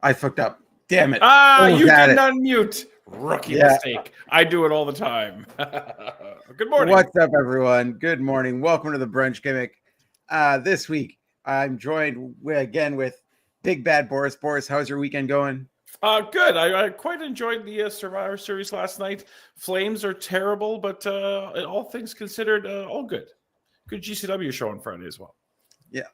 I fucked up. Damn it. You didn't unmute. Rookie mistake. I do it all the time. Good morning. What's up, everyone? Good morning. Welcome to the Brunch Gimmick. This week, I'm joined again with Big Bad Boris. Boris, how's your weekend going? Good. I quite enjoyed the Survivor Series last night. Flames are terrible, but all things considered, all good. Good GCW show on Friday as well. Yeah.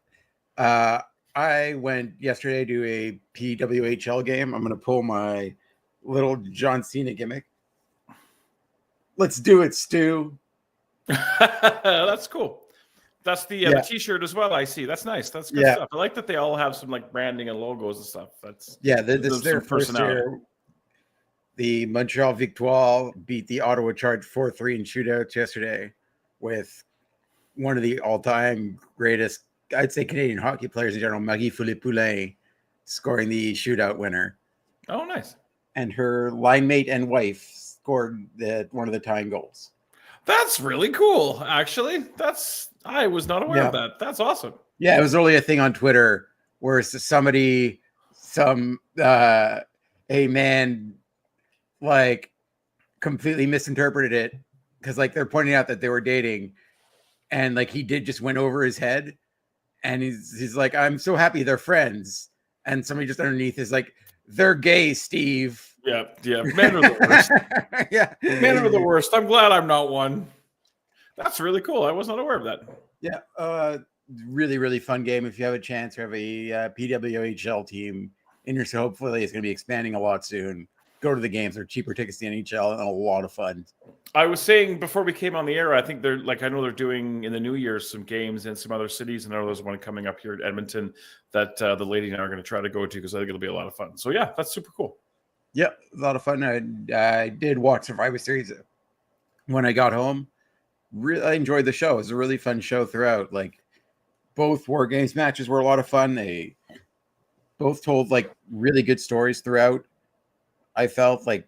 I went yesterday to a PWHL game. I'm going to pull my little John Cena gimmick. Let's do it, Stu. That's cool. That's the T-shirt as well. I see. That's nice. That's good stuff. I like that they all have some like branding and logos and stuff. That's this is their first year. The Montreal Victoire beat the Ottawa Charge 4-3 in shootouts yesterday with one of the all-time greatest, I'd say, Canadian hockey players in general, Marie-Philippe Poulin, scoring the shootout winner. Oh, nice. And her line mate and wife scored one of the tying goals. That's really cool, actually. I was not aware of that. That's awesome. Yeah, it was only a thing on Twitter where a man like completely misinterpreted it because like they're pointing out that they were dating and like he did just went over his head. And he's like, I'm so happy they're friends. And somebody just underneath is like, they're gay, Steve. Yeah. Men are the worst. Men are the worst. I'm glad I'm not one. That's really cool. I was not aware of that. Yeah. Really, really fun game. If you have a chance to have a PWHL team in your, so hopefully it's going to be expanding a lot soon. Go to the games. They're cheaper tickets to the NHL and a lot of fun. I was saying before we came on the air, I think I know they're doing in the New Year some games in some other cities, and I know there's one coming up here at Edmonton that the lady and I are going to try to go to because I think it'll be a lot of fun. So yeah, that's super cool. Yeah, a lot of fun. I did watch Survivor Series when I got home. Really, I enjoyed the show. It was a really fun show throughout. Like both War Games matches were a lot of fun. They both told like really good stories throughout. I felt like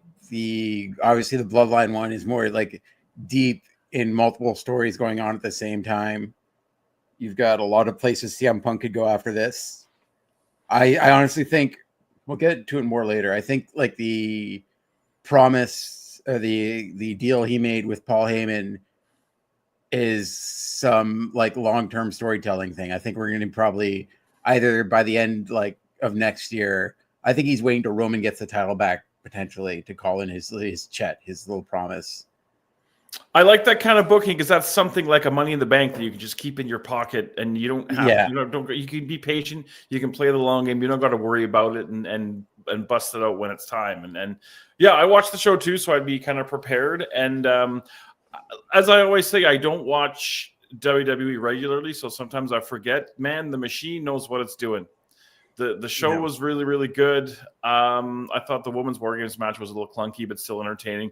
obviously the Bloodline one is more like deep in multiple stories going on at the same time. You've got a lot of places CM Punk could go after this. I honestly think we'll get to it more later. I think like the promise or the deal he made with Paul Heyman is some like long-term storytelling thing. I think we're going to probably either by the end like of next year. I think he's waiting till Roman gets the title back potentially to call in his Chet, his little promise. I like that kind of booking because that's something like a Money in the Bank that you can just keep in your pocket and you don't have you can be patient, you can play the long game, you don't got to worry about it and bust it out when it's time. And yeah, I watched the show too, so I'd be kind of prepared. And as I always say, I don't watch WWE regularly, so sometimes I forget. Man, the machine knows what it's doing. The show was really, really good. I thought the women's War Games match was a little clunky, but still entertaining.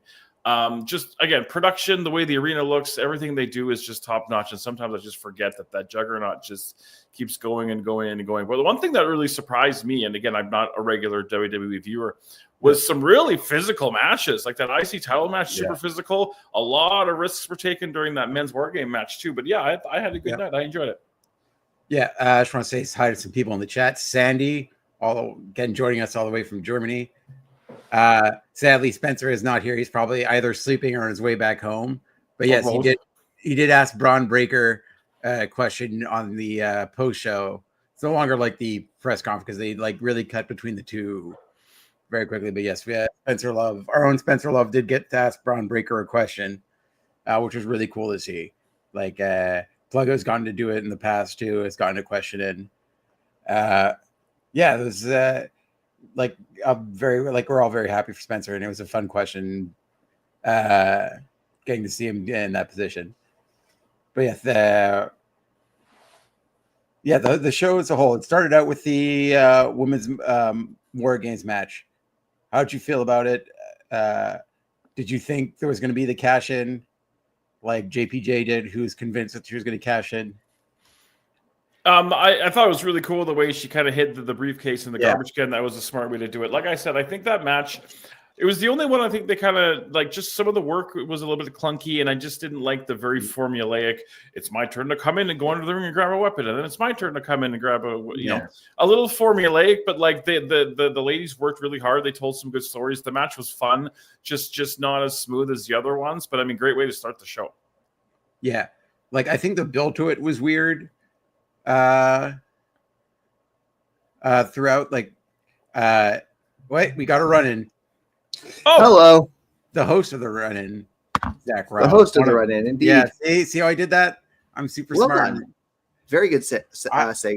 Just again, production, the way the arena looks, everything they do is just top notch. And sometimes I just forget that juggernaut just keeps going and going and going. But the one thing that really surprised me, and again, I'm not a regular WWE viewer, was some really physical matches. Like that IC title match, super physical. A lot of risks were taken during that men's war game match too. But yeah, I had a good night. I enjoyed it. Yeah, I just want to say hi to some people in the chat. Sandy, again joining us all the way from Germany. Sadly, Spencer is not here. He's probably either sleeping or on his way back home. But yes, he did ask Braun Breaker a question on the post show. It's no longer like the press conference because they like really cut between the two very quickly. But yes, we had Spencer Love. Our own Spencer Love did get to ask Braun Breaker a question, which was really cool to see. Like Pluggo's gotten to do it in the past too. Has gotten a question in. Yeah, it was like we're all very happy for Spencer, and it was a fun question getting to see him in that position. But the show as a whole, it started out with the women's War Games match. How'd you feel about it? Did you think there was going to be the cash in like JPJ did, who was convinced that she was going to cash in? I thought it was really cool the way she kind of hid the briefcase in the garbage can. That was a smart way to do it. Like I said, I think that match, it was the only one I think they kind of like, just some of the work was a little bit clunky, and I just didn't like the very formulaic, it's my turn to come in and go under the ring and grab a weapon, and then it's my turn to come in and grab a little formulaic, but like the ladies worked really hard. They told some good stories. The match was fun, just not as smooth as the other ones, but I mean, great way to start the show. Yeah. Like, I think the build to it was weird. Throughout, like, wait, we got a run-in. Oh, hello. The host of the run-in, Zach Rob. The host of the run-in, indeed. Yeah, see how I did that? I'm super smart. Done. Very good segue.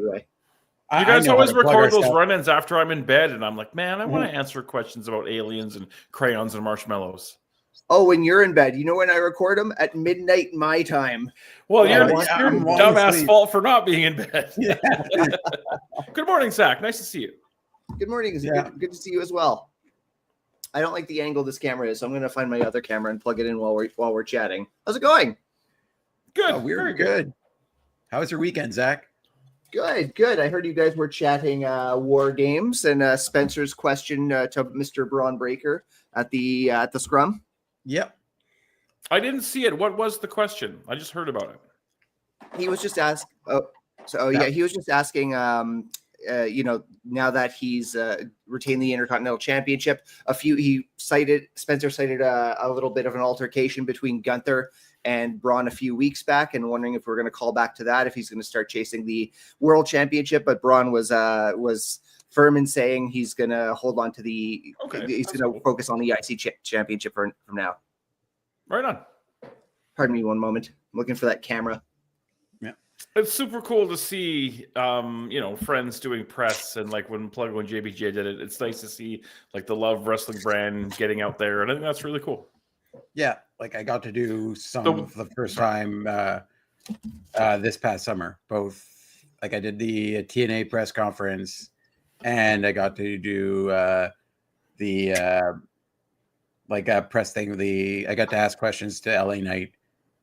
You guys always record those run-ins after I'm in bed, and I'm like, man, I want to answer questions about aliens and crayons and marshmallows. Oh, when you're in bed. You know when I record them? At midnight my time. Well, you're dumbass fault for not being in bed. Yeah. Good morning, Zach. Nice to see you. Good morning. Good to see you as well. I don't like the angle this camera is, so I'm going to find my other camera and plug it in while we're chatting. How's it going? Good. Oh, we're good. How was your weekend, Zach? Good. I heard you guys were chatting War Games and Spencer's question to Mr. Braun Breaker at the scrum. Yep. I didn't see it. What was the question? I just heard about it. He was just asking. He was just asking. Now that he's retained the Intercontinental Championship, Spencer cited a little bit of an altercation between Gunther and Braun a few weeks back, and wondering if we're going to call back to that, if he's going to start chasing the World Championship. But Braun was firm in saying he's going to hold on to he's going to focus on the IC Championship from now. Right on. Pardon me one moment. I'm looking for that camera. Yeah. It's super cool to see, friends doing press, and like when JBJ did it, it's nice to see like the Love Wrestling brand getting out there. And I think that's really cool. Yeah. Like I got to do some for the first time this past summer, both like I did the TNA press conference, and I got to do the press thing. I got to ask questions to LA Knight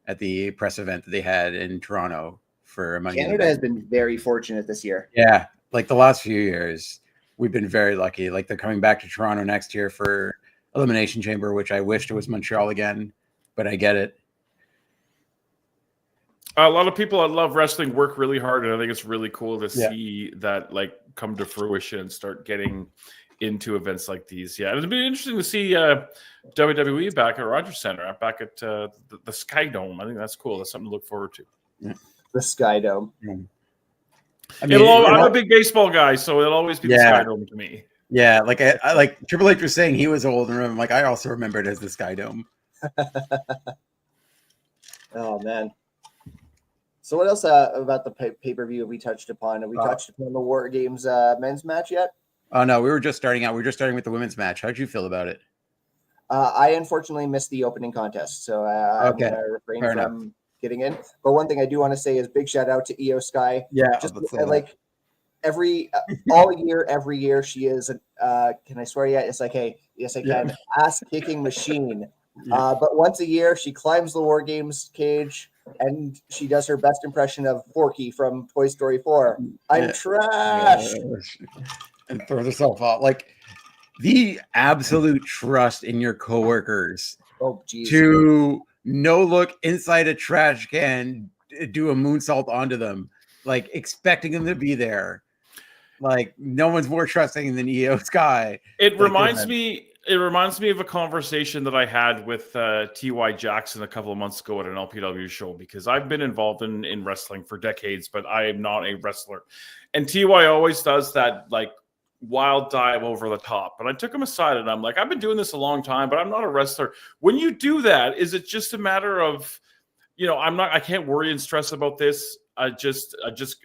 at the press event that they had in Toronto for Money. Canada has been very fortunate this year. Yeah, like the last few years, we've been very lucky. Like they're coming back to Toronto next year for Elimination Chamber, which I wished it was Montreal again, but I get it. A lot of people that love wrestling work really hard, and I think it's really cool to see that like come to fruition and start getting into events like these. Yeah, it'd be interesting to see WWE back at Rogers Center, back at the Sky Dome. I think that's cool. That's something to look forward to. Yeah. The Sky Dome. I mean, I'm a big baseball guy, so it'll always be the Sky Dome to me. Yeah, like I like Triple H was saying he was old, and I'm like I also remember it as the Sky Dome. Oh man. So what else about the pay-per-view have we touched upon? Have we touched upon the War Games men's match yet? Oh no, we were just starting out. We were just starting with the women's match. How'd you feel about it? I unfortunately missed the opening contest, so I'm going to refrain from getting in. But one thing I do want to say is big shout out to Io Sky. Yeah, just like every year she is. Can I swear yet? It's like, hey, yes I can. Ass kicking machine. But once a year, she climbs the War Games cage and she does her best impression of Forky from Toy Story 4. I'm trash. And throws herself off. Like the absolute trust in your coworkers to no look inside a trash can, do a moonsault onto them, like expecting them to be there. Like no one's more trusting than EO Sky. It reminds me of a conversation that I had with T.Y. Jackson a couple of months ago at an LPW show, because I've been involved in wrestling for decades, but I am not a wrestler. And T.Y. always does that like wild dive over the top. But I took him aside and I'm like, I've been doing this a long time, but I'm not a wrestler. When you do that, is it just a matter of, I can't worry and stress about this. I just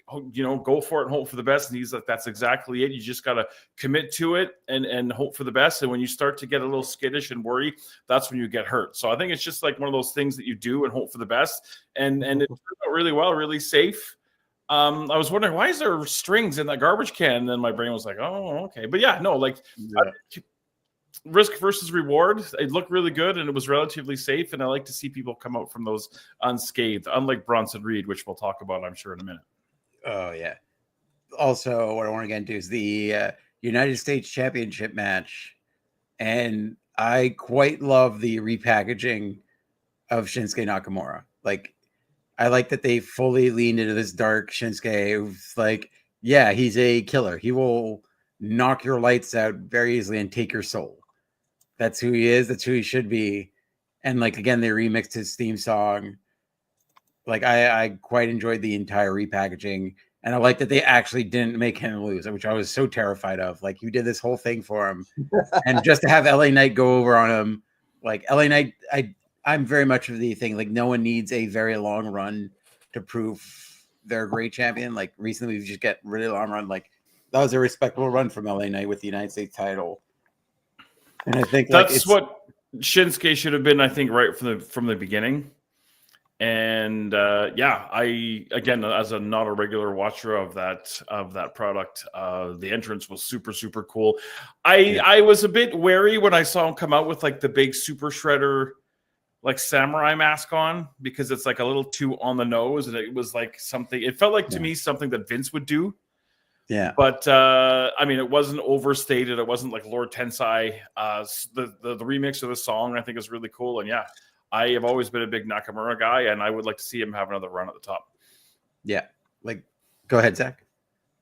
go for it and hope for the best. And he's like, that's exactly it. You just got to commit to it and hope for the best. And when you start to get a little skittish and worry, that's when you get hurt. So I think it's just like one of those things that you do and hope for the best. And it turned out really well, really safe. I was wondering, why is there strings in that garbage can? And then my brain was like, oh, okay. But risk versus reward. It looked really good and it was relatively safe. And I like to see people come out from those unscathed, unlike Bronson Reed, which we'll talk about, I'm sure, in a minute. Oh, yeah. Also, what I want to get into is the United States Championship match. And I quite love the repackaging of Shinsuke Nakamura. Like, I like that they fully leaned into this dark Shinsuke. Who's like, yeah, he's a killer. He will knock your lights out very easily and take your soul. That's who he is. That's who he should be. And like, again, they remixed his theme song. Like I quite enjoyed the entire repackaging. And I like that they actually didn't make him lose, which I was so terrified of. Like, you did this whole thing for him. And just to have LA Knight go over on him, like LA Knight, I'm very much of the thing. Like, no one needs a very long run to prove they're a great champion. Like, recently we just get really long run. Like, that was a respectable run from LA Knight with the United States title. And I think that's what Shinsuke should have been, I think, right from the beginning. And I again, as not a regular watcher of that product, the entrance was super, super cool. I was a bit wary when I saw him come out with like the big super shredder like samurai mask on, because it's like a little too on the nose, and it was like something, it felt like to me something that Vince would do. Yeah. But I mean, it wasn't overstated. It wasn't like Lord Tensai. The remix of the song I think is really cool. And yeah, I have always been a big Nakamura guy, and I would like to see him have another run at the top. Yeah. Like, go ahead, Zach.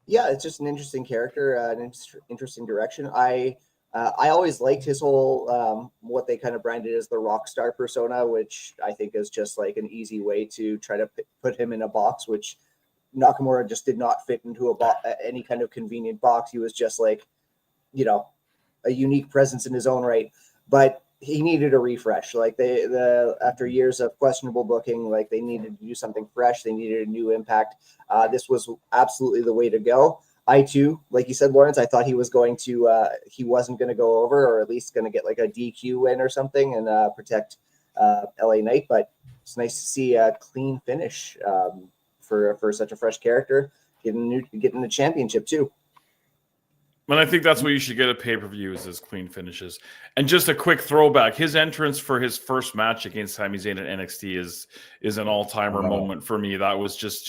Yeah, it's just an interesting character, an interesting direction. I always liked his whole what they kind of branded as the rock star persona, which I think is just like an easy way to try to put him in a box, which Nakamura just did not fit into any kind of convenient box. He was just like, a unique presence in his own right, but he needed a refresh. Like after years of questionable booking, like they needed to do something fresh. They needed a new impact. This was absolutely the way to go. I too, like you said, Lawrence, I thought he was going to, he wasn't going to go over, or at least going to get like a DQ win or something and protect LA Knight. But it's nice to see a clean finish for such a fresh character, getting the championship too. And I think that's what you should get at pay-per-views, is clean finishes. And just a quick throwback, his entrance for his first match against Sami Zayn at NXT is an all-timer moment for me. That was just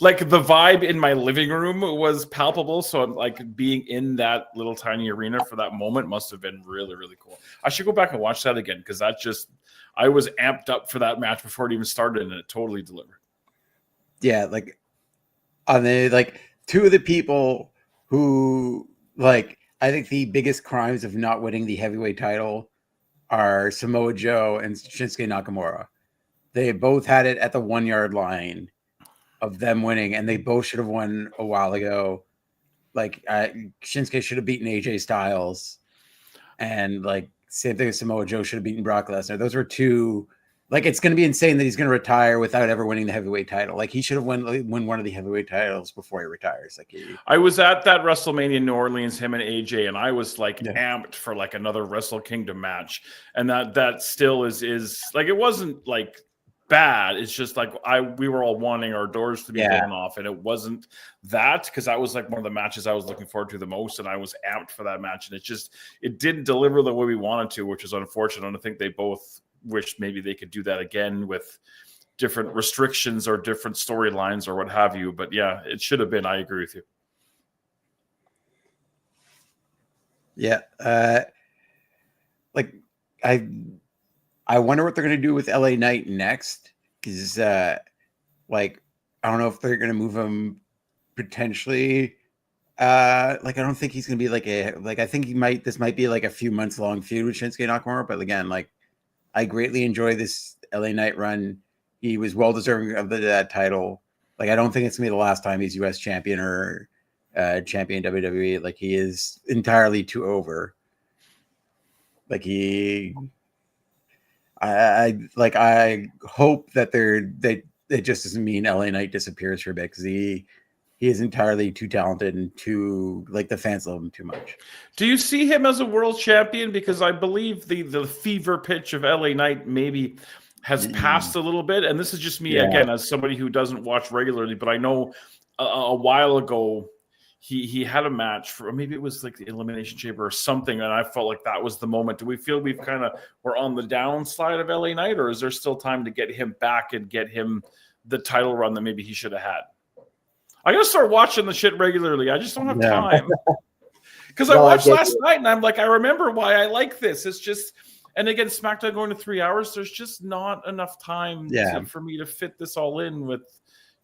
like the vibe in my living room was palpable. So like being in that little tiny arena for that moment must have been really, really cool. I should go back and watch that again, because I was amped up for that match before it even started, and it totally delivered. Yeah, like on the two of the people who, like, I think the biggest crimes of not winning the heavyweight title are Samoa Joe and Shinsuke Nakamura. They both had it at the 1 yard line of them winning, and they both should have won a while ago. Like, Shinsuke should have beaten AJ Styles, and like same thing with Samoa Joe should have beaten Brock Lesnar. Those were two. Like, it's going to be insane that he's going to retire without ever winning the heavyweight title. Like, he should have won one of the heavyweight titles before he retires. Like, I was at that WrestleMania in New Orleans, him and AJ, and I was like amped for like another Wrestle Kingdom match. And that still is like, it wasn't like bad. It's just like we were all wanting our doors to be blown off, and it wasn't that, because that was like one of the matches I was looking forward to the most, and I was amped for that match, and it didn't deliver the way we wanted to, which is unfortunate. And I think they both wish maybe they could do that again with different restrictions or different storylines or what have you. But yeah, it should have been. I agree with you. Yeah. Like I wonder what they're going to do with LA Knight next. Because like, I don't know if they're going to move him potentially. Like, I don't think he's going to be like I think this might be like a few months long feud with Shinsuke Nakamura. But again, like, I greatly enjoy this LA Knight run. He was well deserving of that title. Like, I don't think it's going to be the last time he's US champion or champion WWE. Like, he is entirely too over. Like, I hope that it just doesn't mean LA Knight disappears for a bit, because he is entirely too talented and too, like, the fans love him too much. Do you see him as a world champion? Because I believe the fever pitch of LA Knight maybe has passed a little bit. And this is just me, again, as somebody who doesn't watch regularly, but I know a while ago he had a match for, maybe it was like the Elimination Chamber or something, and I felt like that was the moment. Do we feel we've kind of, we're on the downside of LA Knight, or is there still time to get him back and get him the title run that maybe he should have had? I gotta start watching the shit regularly. I just don't have time. Because I watched last night and I'm like, I remember why I like this. It's just, and again, SmackDown going to 3 hours, there's just not enough time for me to fit this all in with,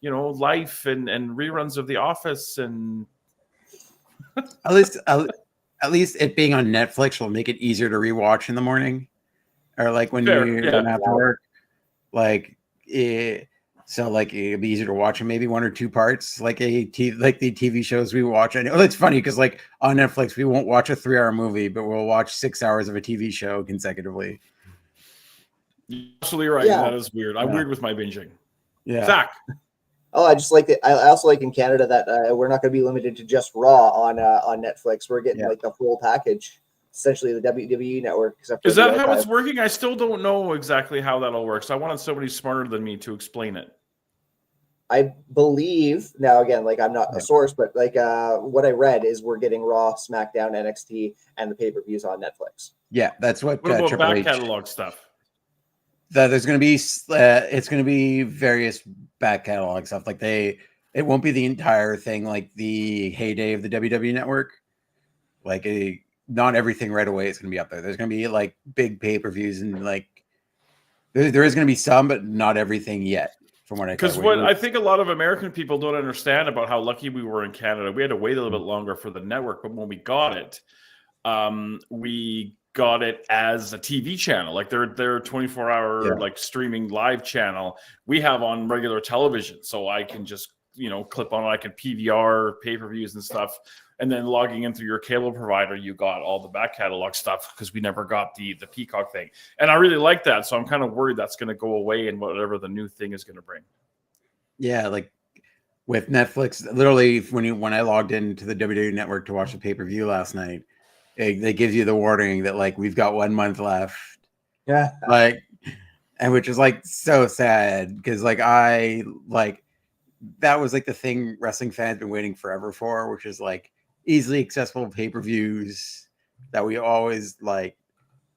you know, life and reruns of The Office. And at least it being on Netflix will make it easier to rewatch in the morning, or like when you don't have to work. Like, so like it'd be easier to watch in maybe 1 or 2 parts, like the TV shows we watch. I know it's funny because like on Netflix we won't watch a 3-hour movie, but we'll watch 6 hours of a TV show consecutively. You're absolutely right. Yeah. That is weird. I'm weird with my binging. Yeah. Zach. Oh, I just like it. I also like in Canada that we're not going to be limited to just Raw on Netflix. We're getting like the full package, essentially the WWE network. Is that how it's working? I still don't know exactly how that all works. I wanted somebody smarter than me to explain it. I believe, now again, like I'm not a source, but like what I read is we're getting Raw, SmackDown, NXT, and the pay-per-views on Netflix. Yeah, that's what about back catalog stuff? There's going to be it's going to be various back catalog stuff. Like it won't be the entire thing like the heyday of the WWE network. Like not everything right away is going to be up there. There's going to be like big pay-per-views and like there is going to be some, but not everything yet. Because what I think a lot of American people don't understand about how lucky we were in Canada, we had to wait a little bit longer for the network, but when we got it, we got it as a TV channel, like their 24-hour like streaming live channel we have on regular television. So I can just clip on it, I can PVR pay-per-views and stuff. And then logging in through your cable provider, you got all the back catalog stuff because we never got the Peacock thing. And I really like that. So I'm kind of worried that's going to go away in whatever the new thing is going to bring. Yeah, like with Netflix, literally when I logged into the WWE network to watch the pay-per-view last night, they give you the warning that like we've got 1 month left. Yeah. Like, and which is like so sad because like that was like the thing wrestling fans been waiting forever for, which is like easily accessible pay-per-views that we always like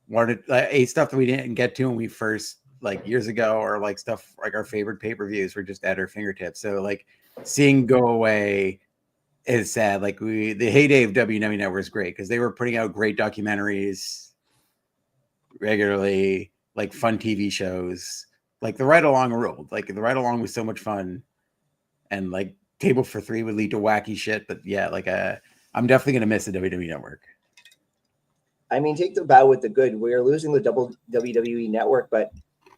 wanted, like stuff that we didn't get to when we first like years ago, or like stuff like our favorite pay-per-views were just at our fingertips. So like seeing go away is sad. Like the heyday of WWE Network was great because they were putting out great documentaries regularly, like fun TV shows, like the Ride Along ruled. Like the Ride Along was so much fun, and like Table for Three would lead to wacky shit. But yeah, like I'm definitely gonna miss the WWE Network. I mean, take the bad with the good. We're losing the WWE Network, but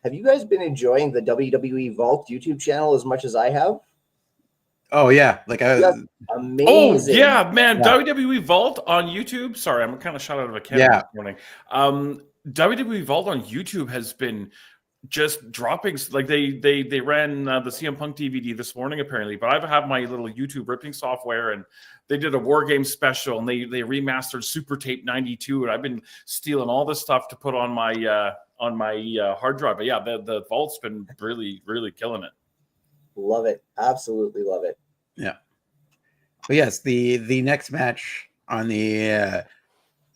have you guys been enjoying the WWE Vault YouTube channel as much as I have? Oh yeah, like amazing. Oh yeah, man! Yeah. WWE Vault on YouTube. Sorry, I'm kind of shot out of a cannon this morning. WWE Vault on YouTube has been just dropping. Like they ran the CM Punk DVD this morning apparently, but I have my little YouTube ripping software, and they did a War Game special, and they remastered Super Tape 92, and I've been stealing all this stuff to put on my hard drive. But yeah, the Vault's been really killing it. Love it, absolutely love it. Yeah, but yes, the next match on the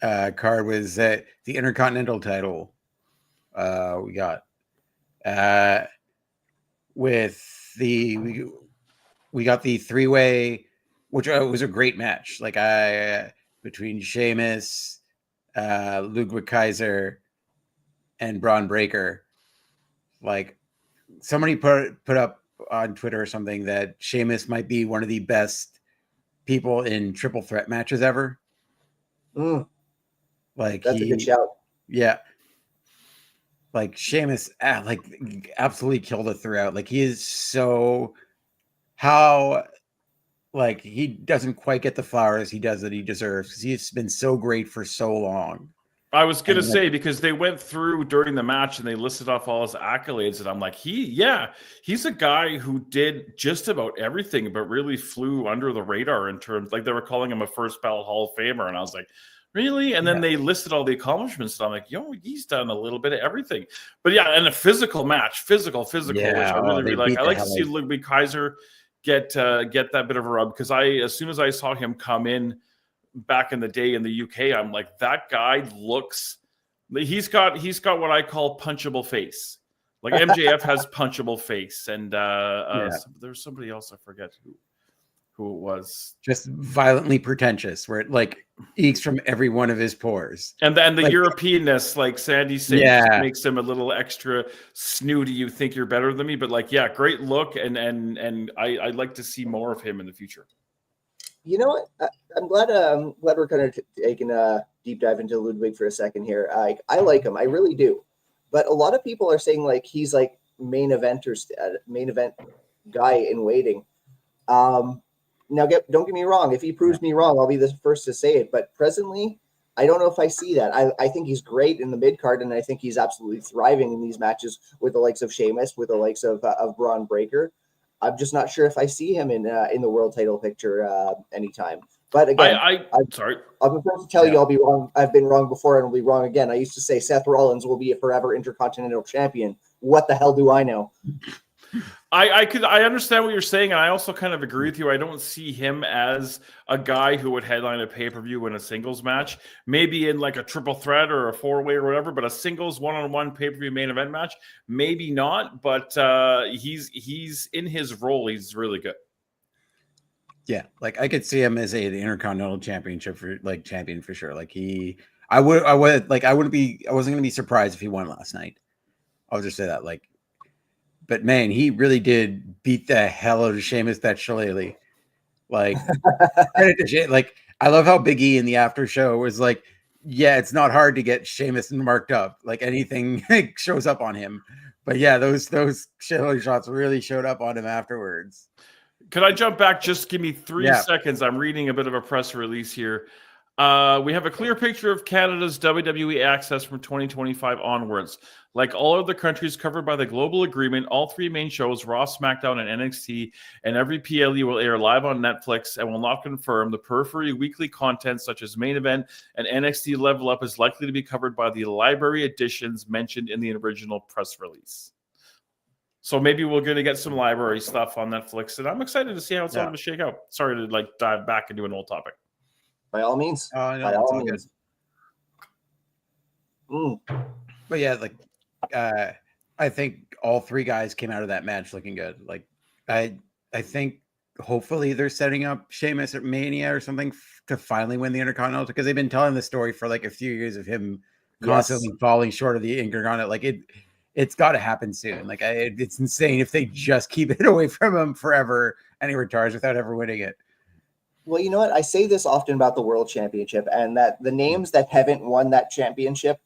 card was the Intercontinental title. We got with we got the 3-way, which was a great match. Like between Sheamus, Ludwig Kaiser, and Braun Breaker. Like somebody put up on Twitter or something that Sheamus might be one of the best people in triple threat matches ever. Like that's a good shout. Yeah. Like Sheamus, like absolutely killed it throughout. Like he is so like he doesn't quite get the flowers he deserves because he's been so great for so long. I was going to say, because they went through during the match and they listed off all his accolades, and I'm like, he's a guy who did just about everything, but really flew under the radar in terms, like they were calling him a first ballot Hall of Famer. And I was like, really? And then they listed all the accomplishments. And I'm like, he's done a little bit of everything. But yeah, and a physical match, physical, which I really like. I like to see Ludwig Kaiser get that bit of a rub, because as soon as I saw him come in back in the day in the UK, I'm like, that guy he's got what I call punchable face. Like MJF has punchable face, and there's somebody else, I forget who it was. Just violently pretentious, where it like eats from every one of his pores. And then the Europeanness, like Sandy said, makes him a little extra snooty. You think you're better than me, but like, great look, and I'd like to see more of him in the future. You know what? I'm glad we're kind of taking a deep dive into Ludwig for a second here. I like him, I really do. But a lot of people are saying like he's like main event guy in waiting. Now, don't get me wrong. If he proves me wrong, I'll be the first to say it. But presently, I don't know if I see that. I think he's great in the mid card, and I think he's absolutely thriving in these matches with the likes of Sheamus, with the likes of Braun Breaker. I'm just not sure if I see him in the world title picture anytime. But again, I'm sorry. I'm supposed to tell you I'll be wrong. I've been wrong before, and I'll be wrong again. I used to say Seth Rollins will be a forever Intercontinental Champion. What the hell do I know? I understand what you're saying, and I also kind of agree with you. I don't see him as a guy who would headline a pay-per-view in a singles match, maybe in like a triple threat or a four-way or whatever, but a singles one-on-one pay-per-view main event match, maybe not. But he's in his role. He's really good. Yeah, like I could see him as an Intercontinental champion for sure. Like I wasn't going to be surprised if he won last night. I'll just say that, like. But man, he really did beat the hell out of Sheamus, that shillelagh. Like, like I love how Big E in the after show was like, yeah, it's not hard to get Sheamus marked up. Like anything shows up on him. But yeah, those shillelagh shots really showed up on him afterwards. Could I jump back? Just give me 3 seconds. I'm reading a bit of a press release here. We have a clear picture of Canada's WWE access from 2025 onwards. Like all other countries covered by the global agreement, all three main shows, Raw, SmackDown, and NXT, and every PLE will air live on Netflix and will not confirm. The periphery weekly content, such as Main Event and NXT Level Up, is likely to be covered by the library editions mentioned in the original press release. So maybe we're going to get some library stuff on Netflix, and I'm excited to see how it's all going to shake out. Sorry to like dive back into an old topic. By all means. By all means. But yeah, like I think all three guys came out of that match looking good. Like I think hopefully they're setting up Sheamus at Mania or something to finally win the Intercontinental, because they've been telling the story for like a few years of him constantly falling short of the Intercontinental. Like it's got to happen soon. Like it's insane if they just keep it away from him forever and he retires without ever winning it. Well, you know what? I say this often about the World Championship, and that the names that haven't won that championship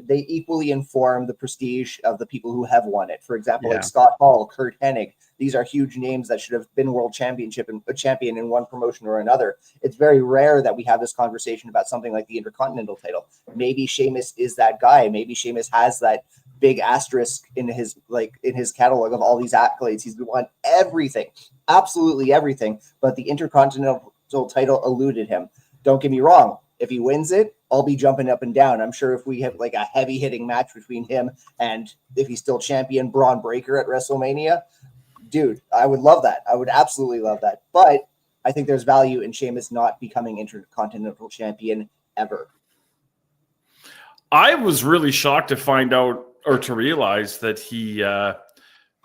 they equally inform the prestige of the people who have won it. For example, like Scott Hall, Kurt Hennig. These are huge names that should have been world championship and a champion in one promotion or another. It's very rare that we have this conversation about something like the Intercontinental title. Maybe Sheamus is that guy. Maybe Sheamus has that big asterisk in his catalog of all these accolades. He's won everything, absolutely everything, but the Intercontinental title eluded him. Don't get me wrong. If he wins it, I'll be jumping up and down. I'm sure if we have like a heavy hitting match between him and, if he's still champion, Braun Breaker at WrestleMania, dude, I would love that. I would absolutely love that. But I think there's value in Sheamus not becoming Intercontinental champion ever. I was really shocked to find out or to realize that he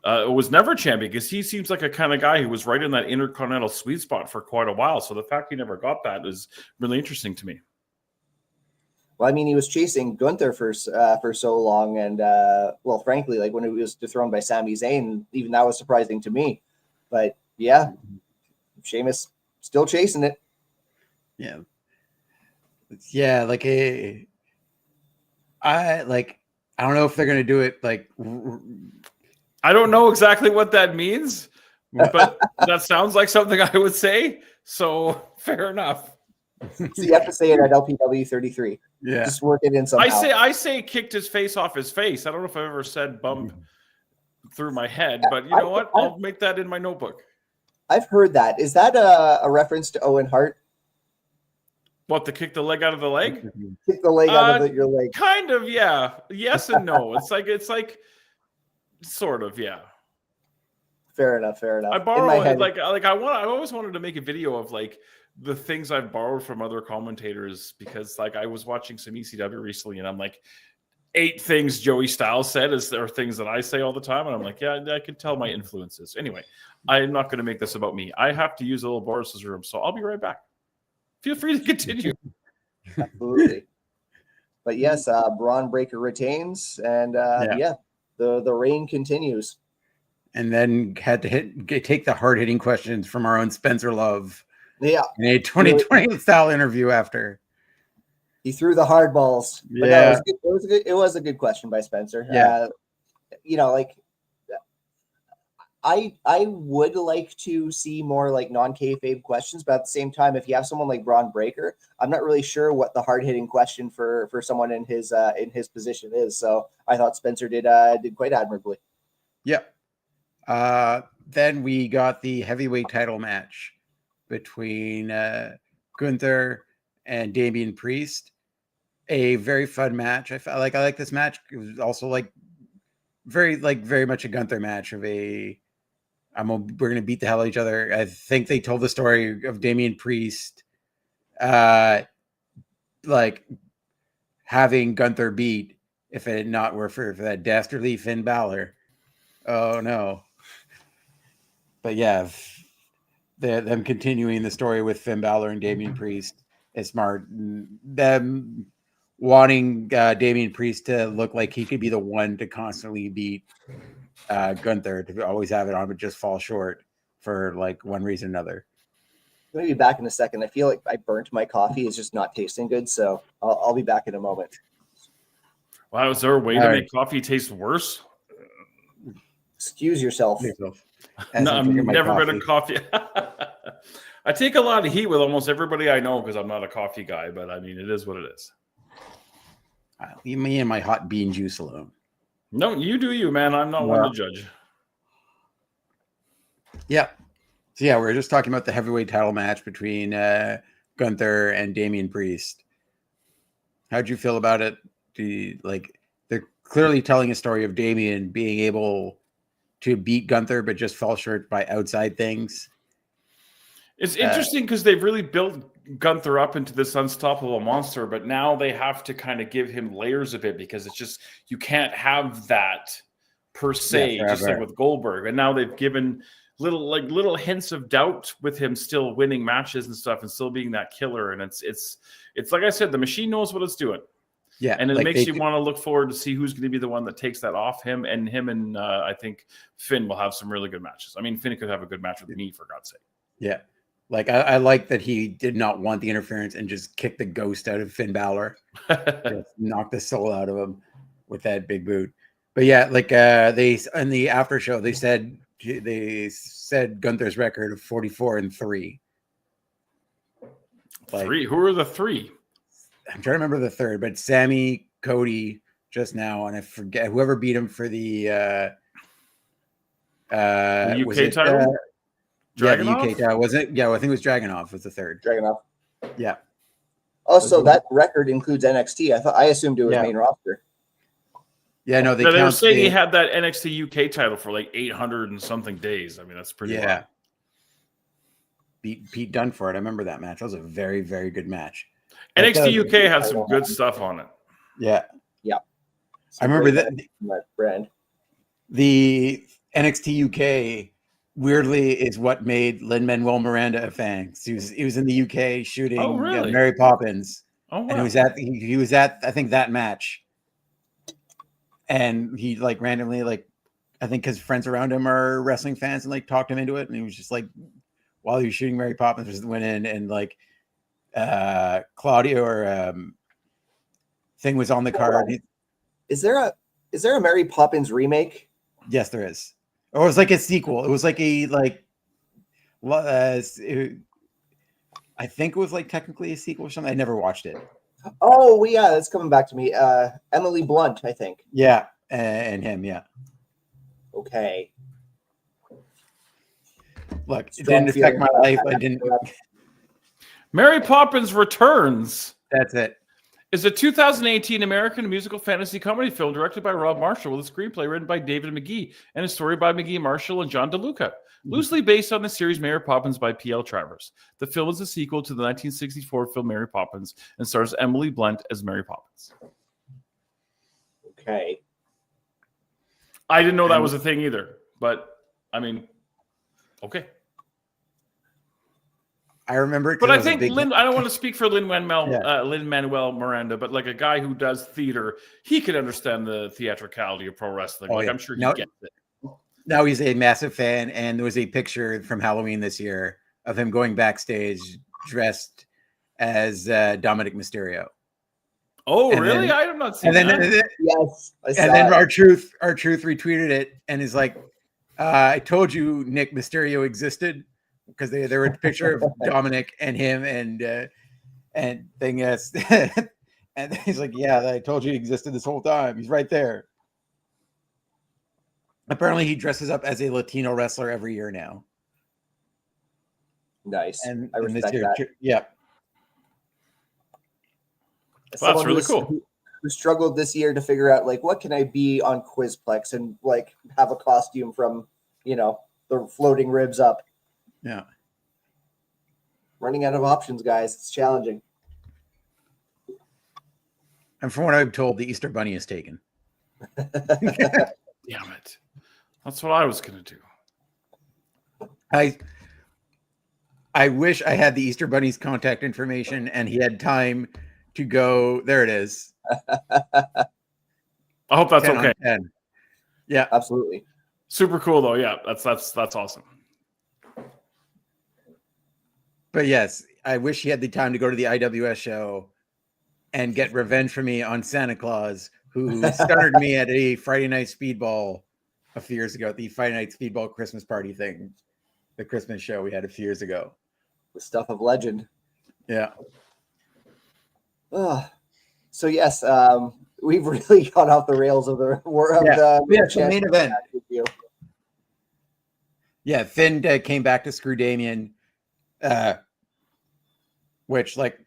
was never champion, because he seems like a kind of guy who was right in that intercontinental sweet spot for quite a while. So the fact he never got that is really interesting to me. Well, I mean, he was chasing Gunther for so long, and well, frankly, like when he was dethroned by Sami Zayn, even that was surprising to me. But yeah, Sheamus still chasing it. Yeah, like I don't know if they're gonna do it like. I don't know exactly what that means, but that sounds like something I would say. So fair enough. So you have to say it at LPW 33. Yeah, just work it in somehow. I say kicked his face off his face. I don't know if I've ever said bump through my head, but you know what? I'll make that in my notebook. I've heard that. Is that a reference to Owen Hart? What, to kick the leg out of the leg? Kick the leg out of your leg. Kind of, yeah. Yes and no. It's like sort of, yeah. Fair enough. I borrow like I always wanted to make a video of like the things I've borrowed from other commentators, because like I was watching some ECW recently and I'm like, 8 things Joey Styles said are things that I say all the time, and I'm like, yeah, I can tell my influences. Anyway, I'm not going to make this about me. I have to use a little Boris's room, so I'll be right back. Feel free to continue. Absolutely. But yes, Braun Breaker retains, and the reign continues. And then had to take the hard hitting questions from our own Spencer Love. Yeah, in a 2020 style interview after. He threw the hard balls. But yeah, no, it was a good question by Spencer. Yeah, like I would like to see more like non-kayfabe questions, but at the same time, if you have someone like Braun Breaker, I'm not really sure what the hard-hitting question for someone in his position is. So I thought Spencer did quite admirably. Yep. Then we got the heavyweight title match between Gunther and Damian Priest. A very fun match. I like this match. It was also very much a Gunther match of we're gonna beat the hell out of each other. I think they told the story of Damian Priest having Gunther beat if it had not were for that dastardly Finn Balor. Oh no. But yeah, them continuing the story with Finn Balor and Damian Priest is smart. Them wanting Damian Priest to look like he could be the one to constantly beat Gunther, to always have it on, but just fall short for like one reason or another. I'm going to be back in a second. I feel like I burnt my coffee. It's just not tasting good. So I'll be back in a moment. Wow, is there a way to make coffee taste worse? Excuse yourself. No, I've never been a coffee. I take a lot of heat with almost everybody I know because I'm not a coffee guy, but I mean, it is what it is. Leave me and my hot bean juice alone. No, you do you, man. I'm not one to judge. Yeah. So yeah, we were just talking about the heavyweight title match between Gunther and Damian Priest. How'd you feel about it? They're clearly telling a story of Damian being able to beat Gunther, but just fall short by outside things. It's interesting because they've really built Gunther up into this unstoppable monster, but now they have to kind of give him layers of it because it's just, you can't have that per se, just like with Goldberg. And now they've given little hints of doubt with him still winning matches and stuff and still being that killer. And it's like I said, the machine knows what it's doing. Yeah, and it makes you want to look forward to see who's going to be the one that takes that off him. And I think Finn will have some really good matches. I mean, Finn could have a good match with me, for God's sake. Yeah. Like, I like that he did not want the interference and just kicked the ghost out of Finn Balor. Knocked the soul out of him with that big boot. But yeah, they in the after show, they said Gunther's record of 44-3. Three? Who are the three? I'm trying to remember the third, but Sammy, Cody just now, and I forget whoever beat him for the UK title. Yeah, the UK title. Was it? Yeah, I think it was Dragunov was the third. Dragunov. Yeah. Also, that record includes NXT. I assumed it was main roster. Yeah, no, they were saying he had that NXT UK title for like 800 and something days. I mean, that's pretty. Yeah. Wild. Beat Pete Dunne for it. I remember that match. That was a very, very good match. NXT UK had some good stuff on it. Yeah. Yeah. I remember that brand. The NXT UK weirdly is what made Lin-Manuel Miranda a fan. He was in the UK shooting Mary Poppins. Oh, wow. And he was at I think that match. And he like randomly like I think because friends around him are wrestling fans and like talked him into it. And he was just like while he was shooting Mary Poppins just went in and like Claudio or thing was on the card. Is there a Mary Poppins remake? Yes, there is. Or it was like a sequel. It was like I think it was like technically a sequel or something. I never watched it. Oh, yeah, that's coming back to me. Emily Blunt, I think. Yeah, and him, yeah. Okay. Look, it didn't affect my life. I didn't. Mary Poppins Returns. That's it. Is a 2018 American musical fantasy comedy film directed by Rob Marshall with a screenplay written by David McGee and a story by McGee, Marshall, and John DeLuca. Loosely based on the series Mary Poppins by P.L. Travers. The film is a sequel to the 1964 film Mary Poppins and stars Emily Blunt as Mary Poppins. Okay. I didn't know that was a thing either, but I mean, okay. I remember it. But I think I don't want to speak for Lin-Manuel Miranda, but like a guy who does theater, he could understand the theatricality of pro wrestling. I'm sure he gets it. Now he's a massive fan, and there was a picture from Halloween this year of him going backstage dressed as Dominic Mysterio. Oh, and really? I have not seen that. Yes. And then our truth retweeted it and is like, I told you Nick Mysterio existed. Because there were a picture of Dominic and him and thing yes. And he's like, yeah, I told you he existed this whole time. He's right there. Apparently he dresses up as a Latino wrestler every year now. Nice. And I respect that. Yeah. Well, that's really cool. Who struggled this year to figure out like what can I be on Quizplex and like have a costume from, the floating ribs up. Yeah. Running out of options, guys. It's challenging. And from what I'm told, the Easter Bunny is taken. Damn it. That's what I was going to do. I wish I had the Easter Bunny's contact information and he had time to go. There it is. I hope that's okay. Yeah, absolutely. Super cool though. Yeah, that's awesome. But yes, I wish he had the time to go to the IWS show and get revenge for me on Santa Claus, who stunned me at a Friday night speedball a few years ago, at the Friday night speedball Christmas party thing, the Christmas show we had a few years ago. The stuff of legend. Yeah. So yes, we've really gone off the rails of the main event. Yeah, Finn came back to screw Damien. Which like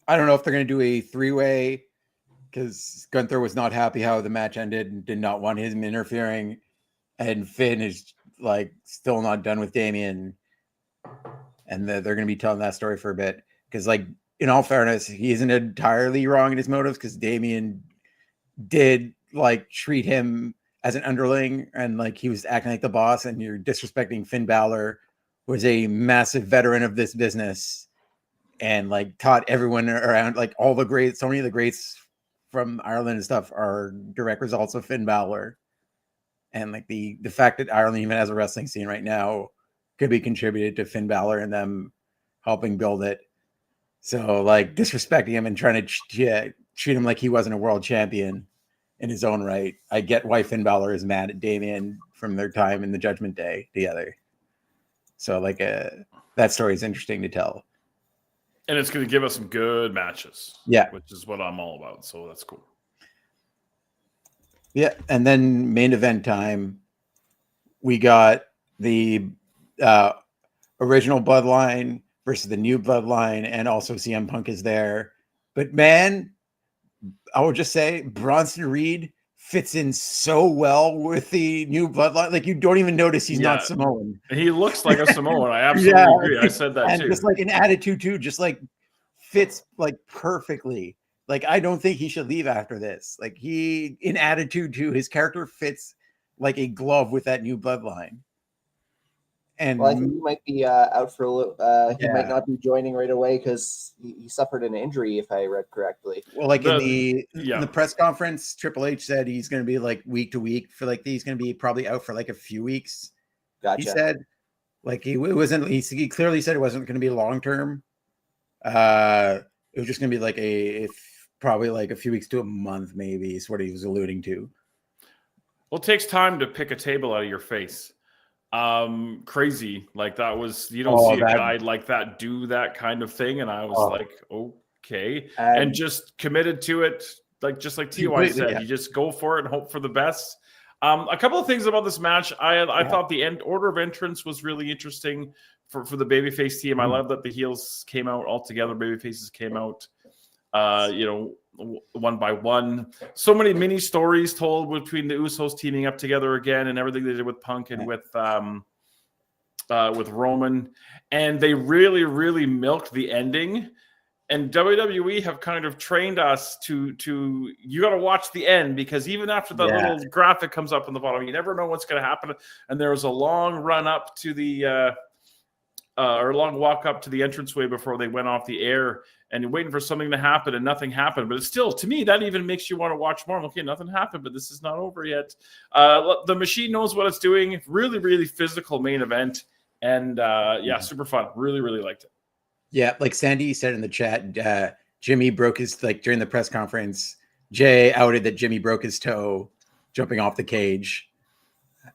I don't know if they're going to do a 3-way because Gunther was not happy how the match ended and did not want him interfering, and Finn is like still not done with Damien, and they're going to be telling that story for a bit because like in all fairness he isn't entirely wrong in his motives because Damien did like treat him as an underling and like he was acting like the boss, and you're disrespecting Finn Balor, was a massive veteran of this business and like taught everyone around, like all the greats, so many of the greats from Ireland and stuff are direct results of Finn Balor. And like the fact that Ireland even has a wrestling scene right now could be contributed to Finn Balor and them helping build it. So like disrespecting him and trying to treat him like he wasn't a world champion in his own right. I get why Finn Balor is mad at Damien from their time in the Judgment Day together. So like that story is interesting to tell. And it's going to give us some good matches. Yeah. Which is what I'm all about. So that's cool. Yeah. And then main event time, we got the original Bloodline versus the new Bloodline, and also CM Punk is there. But man, I would just say Bronson Reed fits in so well with the new Bloodline. Like you don't even notice he's not Samoan. He looks like a Samoan. I absolutely agree. I said that and too. Just like an attitude too, just like fits like perfectly. Like, I don't think he should leave after this. Like, he, in attitude too, his character fits like a glove with that new bloodline. And well, I think he might be out for a little. He might Yeah. not be joining right away because he suffered an injury, if I read correctly. Well, like in the press conference, Triple H said he's going to be like week to week for like he's going to be probably out for like a few weeks. Gotcha. He said, like he wasn't. He clearly said it wasn't going to be long term. It was just going to be like probably like a few weeks to a month, maybe is what he was alluding to. Well, it takes time to pick a table out of your face. Crazy. Like that was, you don't see a guy like that do that kind of thing. And I was like, okay. And just committed to it. Like, just like TY said, you just go for it and hope for the best. A couple of things about this match. I thought the order of entrance was really interesting for the babyface team. I love that the heels came out all together. Babyfaces came out, one by one. So many mini stories told between the Usos teaming up together again, and everything they did with Punk and with Roman. And they really, really milked the ending. And WWE have kind of trained us to you got to watch the end, because even after that little graphic comes up in the bottom, you never know what's going to happen. And there was a long run up to the or a long walk up to the entranceway before they went off the air, and you're waiting for something to happen, and nothing happened. But it's still, to me, that even makes you want to watch more. Okay, nothing happened, but this is not over yet. The machine knows what it's doing. Really, really physical main event, and super fun. Really, really liked it. Yeah, like Sandy said in the chat, Jimmy broke his, during the press conference, Jay outed that Jimmy broke his toe jumping off the cage.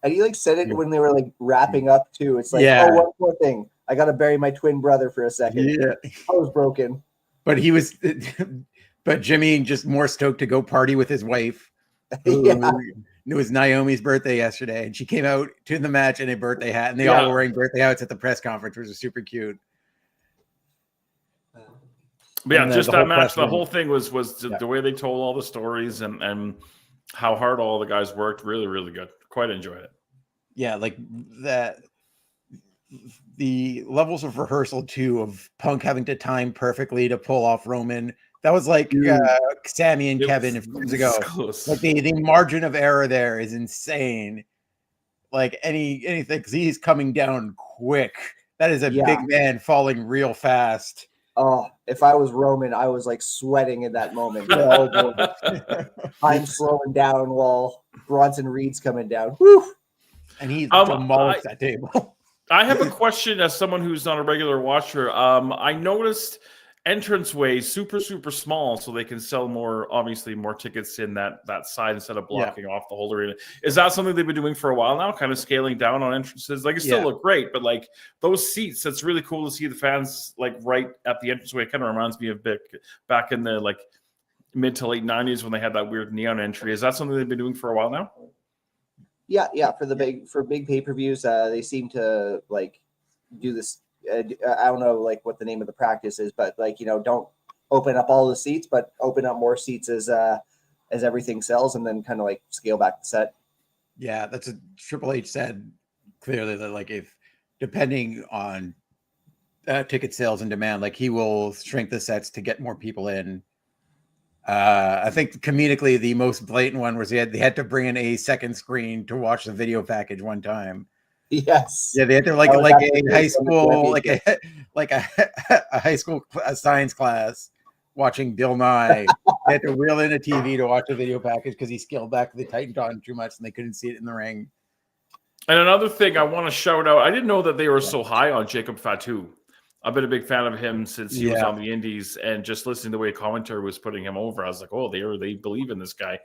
And he said it when they were wrapping up too. It's one more thing. I got to bury my twin brother for a second. Yeah. I was broken. But Jimmy just more stoked to go party with his wife. It was Naomi's birthday yesterday, and she came out to the match in a birthday hat, and they all were wearing birthday hats at the press conference, which was super cute. But just that match, the whole thing was the way they told all the stories and how hard all the guys worked. Really, really good. Quite enjoyed it. Yeah, like that. The levels of rehearsal too, of Punk having to time perfectly to pull off Roman. That was like Sammy and Kevin a few years ago. Like the margin of error there is insane. Like anything, because he's coming down quick. That is a big man falling real fast. Oh, if I was Roman, I was sweating in that moment. I'm slowing down while Bronson Reed's coming down. Whew. And he demolished that table. I have a question as someone who's not a regular watcher. I noticed entranceway super, super small, so they can sell more tickets in that side instead of blocking off the whole arena. Is that something they've been doing for a while now, kind of scaling down on entrances? It still look great, but those seats, it's really cool to see the fans right at the entranceway. It kind of reminds me of back in the mid to late 90s when they had that weird neon entry. Is that something they've been doing for a while now? Yeah. For big pay-per-views, they seem to do this. I don't know what the name of the practice is, but don't open up all the seats, but open up more seats as everything sells, and then kind of scale back the set. Yeah, that's what Triple H said clearly, that if depending on ticket sales and demand, he will shrink the sets to get more people in. I think comedically the most blatant one was they had to bring in a second screen to watch the video package one time. Yes. Yeah, they had to a high school a high school science class watching Bill Nye. They had to wheel in a TV to watch the video package because he scaled back the Titan too much and they couldn't see it in the ring. And another thing I want to shout out, I didn't know that they were so high on Jacob Fatu. I've been a big fan of him since he was on the Indies, and just listening to the way commentary was putting him over, I was like, oh, they believe in this guy.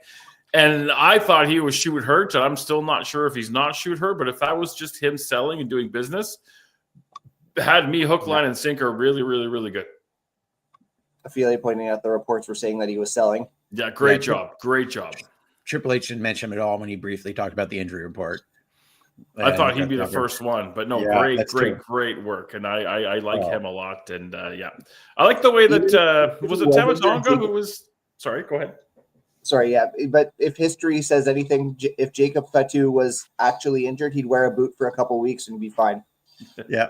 And I thought he was shoot hurt, and I'm still not sure if he's not shoot hurt, but if that was just him selling and doing business, had me hook, line, and sinker really, really, really good. Affiliate pointing out the reports were saying that he was selling. Yeah, great job. Great job. Triple H didn't mention him at all when he briefly talked about the injury report. I thought he'd be the first one, but no, great work, and I like him a lot, and I like the way that was it Tamatonga who was. Sorry, go ahead. Sorry, but if history says anything, if Jacob Fatu was actually injured, he'd wear a boot for a couple weeks and be fine. Yeah,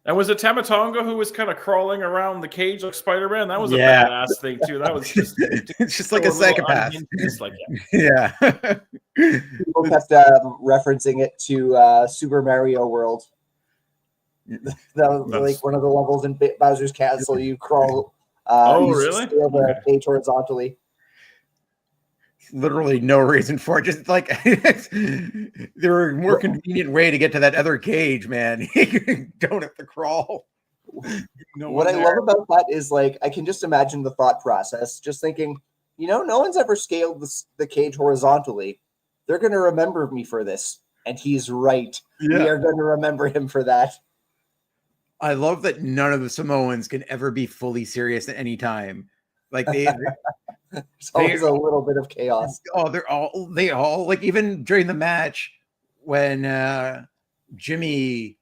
And was it Tamatonga who was kind of crawling around the cage like Spider-Man? That was a badass thing too. That was just it's just like a psychopath. Just like yeah. People kept referencing it to Super Mario World. That was like one of the levels in Bowser's Castle. You crawl. Really? Scale the cage horizontally. Literally no reason for it. Just like there were a more convenient way to get to that other cage, man. You don't have to crawl. What I love about that is like I can just imagine the thought process, just thinking, no one's ever scaled the cage horizontally. They're going to remember me for this. And he's right. Yeah. We are going to remember him for that. I love that none of the Samoans can ever be fully serious at any time. Like there's always a little bit of chaos. Oh, they all like even during the match when Jimmy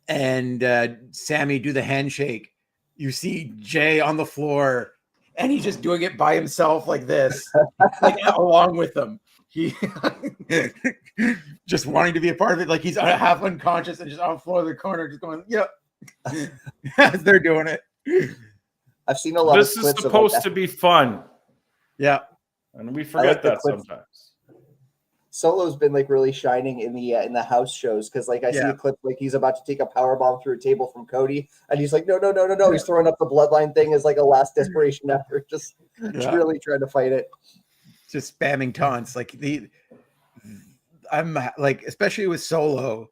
and Sammy do the handshake, you see Jay on the floor and he's just doing it by himself like this, like along with them. He just wanting to be a part of it, like he's half unconscious and just on the floor of the corner, just going, "Yep." As they're doing it. I've seen a lot. This is supposed to be fun. Yeah, and we forget that sometimes. Solo's been like really shining in the house shows because like I see a clip like he's about to take a power bomb through a table from Cody, and he's like, no. He's throwing up the bloodline thing as like a last desperation effort, just really trying to fight it. Just spamming taunts. Like I'm like, especially with Solo,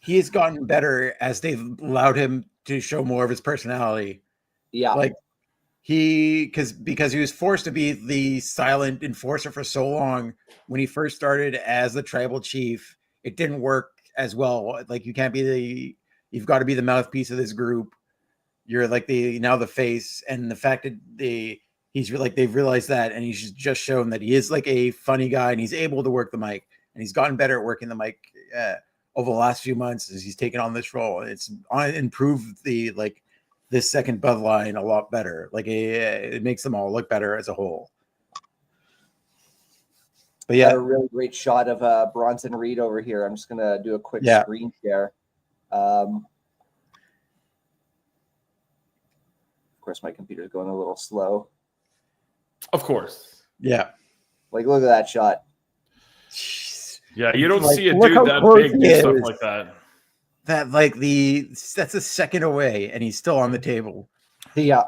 he has gotten better as they've allowed him to show more of his personality. Yeah, like because he was forced to be the silent enforcer for so long. When he first started as the tribal chief, it didn't work as well. Like you've got to be the mouthpiece of this group. You're like the face, and the fact that they've realized that, and he's just shown that he is like a funny guy, and he's able to work the mic, and he's gotten better at working the mic over the last few months as he's taken on this role. It's improved this second bloodline a lot better. Like it makes them all look better as a whole. But a really great shot of Bronson Reed over here. I'm just gonna do a quick screen share. Of course, my computer's going a little slow. Of course. Yeah. Like, look at that shot. Yeah, you don't see a dude that big do stuff like that. That's a second away, and he's still on the table. Yeah.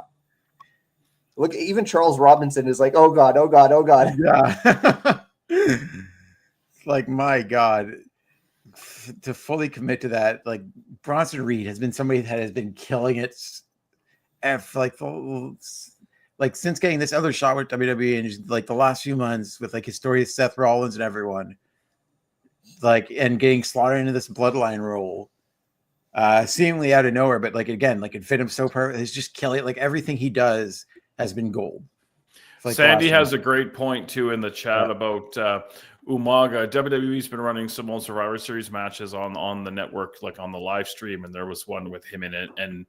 Look, even Charles Robinson is like, oh God, oh God, oh God. Yeah. Like, my God, to fully commit to that, like Bronson Reed has been somebody that has been killing it since getting this other shot with WWE and just, like the last few months with like his story with Seth Rollins and everyone, like, and getting slotted into this bloodline role, seemingly out of nowhere, but like again, like it fit him so perfect. He's just killing it. Like everything he does has been gold. Like Sandy has a great point too in the chat about Umaga. WWE's been running some old Survivor Series matches on the network, like on the live stream, and there was one with him in it, and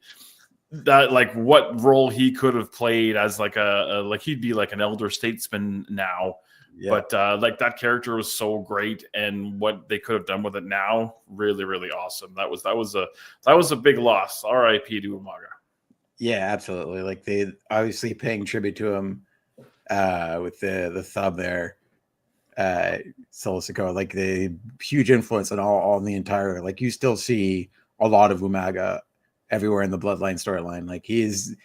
that like what role he could have played as like like he'd be like an elder statesman now. Yeah. But like that character was so great, and what they could have done with it now, really, really awesome. That was a big loss. R.I.P. to Umaga. Yeah, absolutely. Like they obviously paying tribute to him with the thumb there. Solo Sikoa, like the huge influence on all the entire. Like you still see a lot of Umaga everywhere in the Bloodline storyline. Like he's,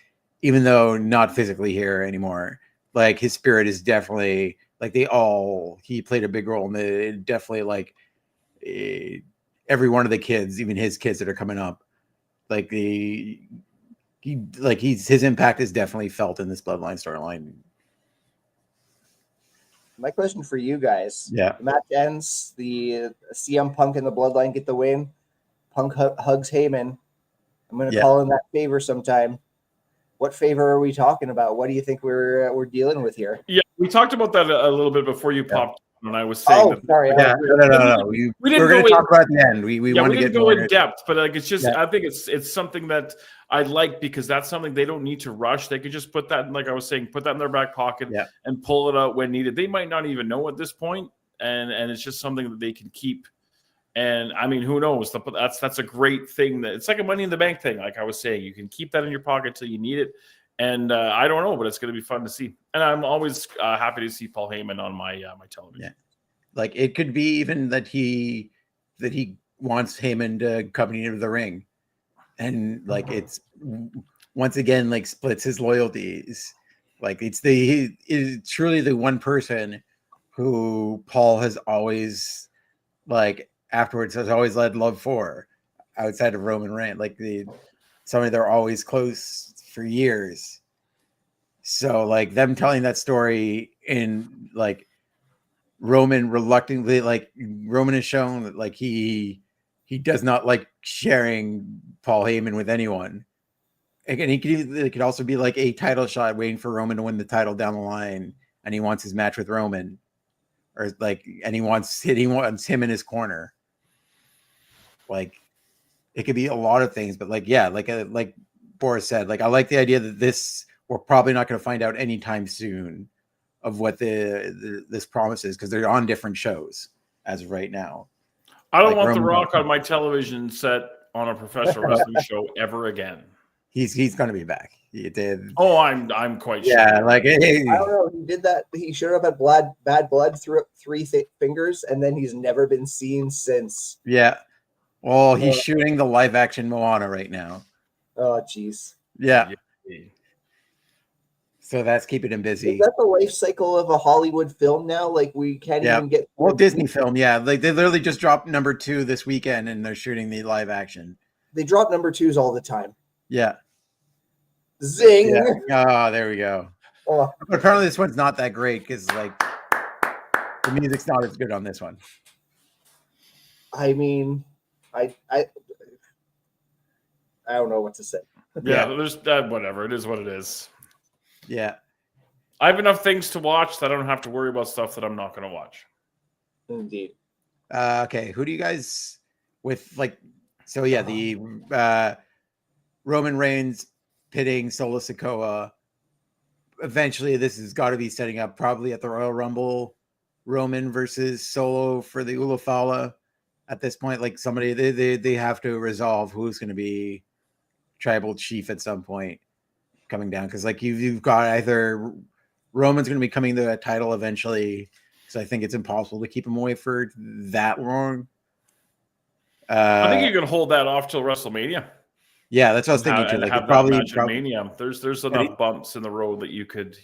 even though not physically here anymore, like his spirit is definitely. Like he played a big role in the definitely like every one of the kids, even his kids that are coming up, like his impact is definitely felt in this Bloodline storyline. My question for you guys: the match ends, the CM Punk and the Bloodline get the win. Punk hugs Heyman. I'm going to call in that favor sometime. What favor are we talking about? What do you think we're dealing with here? Yeah, we talked about that a little bit before you popped on, and I was saying sorry. No. We didn't go talk about the end. We want to get go in depth, but like it's just I think it's something that I like because that's something they don't need to rush. They could just put that, like I was saying, put that in their back pocket and pull it out when needed. They might not even know at this point, and it's just something that they can keep And I mean, who knows? That's a great thing. It's like a Money in the Bank thing. Like I was saying, you can keep that in your pocket till you need it. And I don't know, but it's going to be fun to see. And I'm always happy to see Paul Heyman on my television. Yeah. Like it could be even that he wants Heyman to come into the ring, and like it's once again like splits his loyalties. Like he is truly the one person who Paul has always like afterwards has always led love for outside of Roman Reigns. Like somebody they're always close for years. So like them telling that story in like Roman reluctantly, like Roman has shown that like he does not like sharing Paul Heyman with anyone. Again, it could also be like a title shot waiting for Roman to win the title down the line, and he wants his match with Roman, or like, and he wants him in his corner. Like, it could be a lot of things, but like, yeah, like Boris said, like I like the idea that we're probably not going to find out anytime soon of what this promises because they're on different shows as of right now. I don't want The Rock on my television set on a professional wrestling show ever again. He's going to be back. He did. Oh, I'm quite sure. Yeah, like hey. I don't know. He did that. He showed up at Bad Blood through 3 fingers, and then he's never been seen since. Yeah. Well, he's shooting the live action Moana right now. Oh, jeez. Yeah. So that's keeping him busy. Is that the life cycle of a Hollywood film now? Like we can't even get. Well, Disney film, yeah. Like they literally just dropped number 2 this weekend, and they're shooting the live action. They drop number 2s all the time. Yeah. Zing. Yeah. Oh, there we go. Oh. But apparently this one's not that great because like the music's not as good on this one. I mean, I don't know what to say. Yeah, there's whatever. It is what it is. Yeah. I have enough things to watch that I don't have to worry about stuff that I'm not going to watch. Indeed. Okay. Who do you guys with like, so yeah, the Roman Reigns pitting Solo Sikoa. Eventually this has got to be setting up probably at the Royal Rumble, Roman versus Solo for the Ula Fala. At this point, like somebody, they have to resolve who's going to be tribal chief at some point coming down. Cause like you've got either Roman's going to be coming to a title eventually. So I think it's impossible to keep him away for that long. I think you can hold that off till WrestleMania. Yeah, that's what I was thinking too. Like probably Mania. There's enough bumps in the road that you could,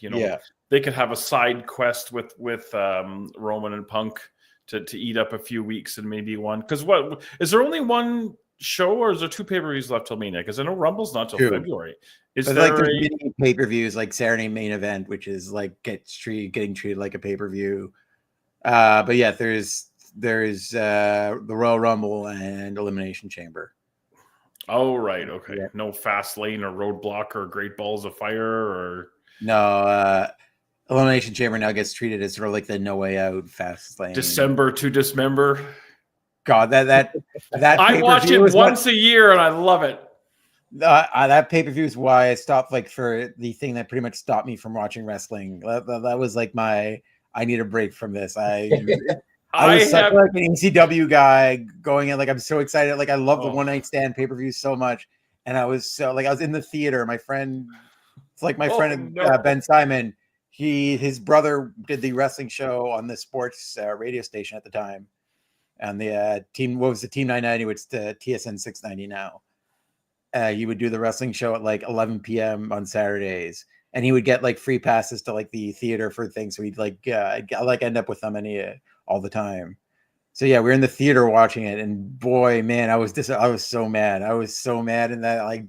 they could have a side quest with Roman and Punk to eat up a few weeks and maybe one. Because what is there only one show or is there 2 pay-per-views left till Mania? Because I know Rumble's not till February. Is there like there's many pay-per-views like Saturday Main Event, which is like getting treated like a pay-per-view. But yeah, there's the Royal Rumble and Elimination Chamber. Oh, right. Okay. Yeah. No Fast Lane or Roadblock or Great Balls of Fire or no. Elimination Chamber now gets treated as sort of like the No Way Out Fast Lane. December to Dismember. God, that I watch it once a year and I love it. That pay-per-view is why I stopped like for the thing that pretty much stopped me from watching wrestling. That was like I need a break from this. I was such like an ECW guy going in like I'm so excited. Like I love the One Night Stand pay-per-view so much. And I was so like I was in the theater. My friend, it's like my friend Ben Simon, his brother did the wrestling show on the sports radio station at the time. And the team, what was the Team 990? It's the TSN 690 now. He would do the wrestling show at like 11 p.m. on Saturdays, and he would get like free passes to like the theater for things. So he'd like end up with them all the time. So yeah, we were in the theater watching it, and boy, man, I was so mad. I was so mad, and that like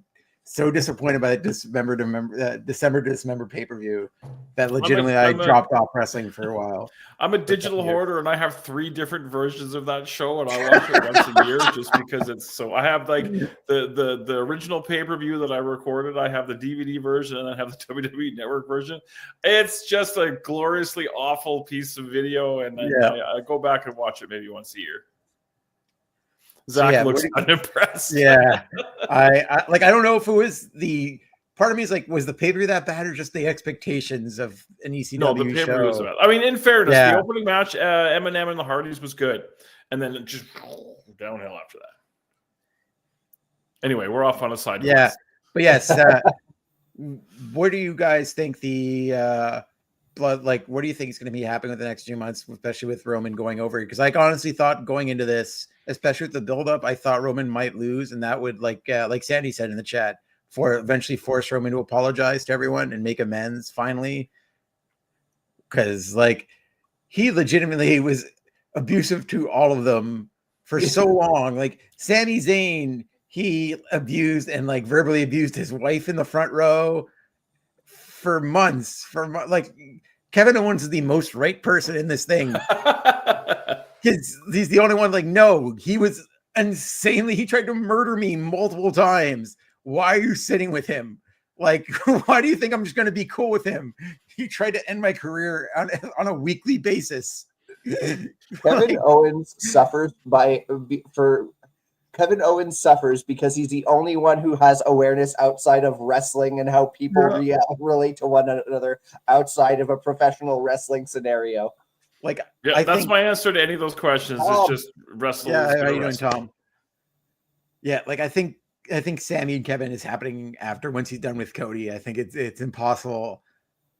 so disappointed by the December to Dismember pay-per-view that legitimately I dropped off wrestling for a while. I'm a digital hoarder, and I have 3 different versions of that show, and I watch it once a year just because it's so. I have like the original pay-per-view that I recorded. I have the DVD version, and I have the WWE Network version. It's just a gloriously awful piece of video, and I go back and watch it maybe once a year. Zach looks unimpressed. Yeah, I don't know if it was the part of me is like, was the pay-per-view that bad or just the expectations of an ECW No, the pay-per-view was bad. I mean, in fairness, the opening match, Eminem and the Hardys was good, and then it just downhill after that. Anyway, we're off on a side. Yeah, but yes. What do you guys think the blood? Like, what do you think is going to be happening with the next few months, especially with Roman going over? Because I honestly thought going into this, especially with the buildup, I thought Roman might lose, and that would like Sandy said in the chat, eventually force Roman to apologize to everyone and make amends finally. Because like he legitimately was abusive to all of them for so long. Like Sami Zayn, he abused and like verbally abused his wife in the front row for months. Like Kevin Owens is the most right person in this thing. He's the only one. Like, no, he was insanely. He tried to murder me multiple times. Why are you sitting with him? Like, why do you think I'm just going to be cool with him? He tried to end my career on a weekly basis. Kevin Owens suffers Kevin Owens suffers because he's the only one who has awareness outside of wrestling and how people relate to one another outside of a professional wrestling scenario. Like, yeah, that's my answer to any of those questions. It's just wrestling. Yeah, how you doing, Tom? Yeah, like I think Sami and Kevin is happening after once he's done with Cody. I think it's impossible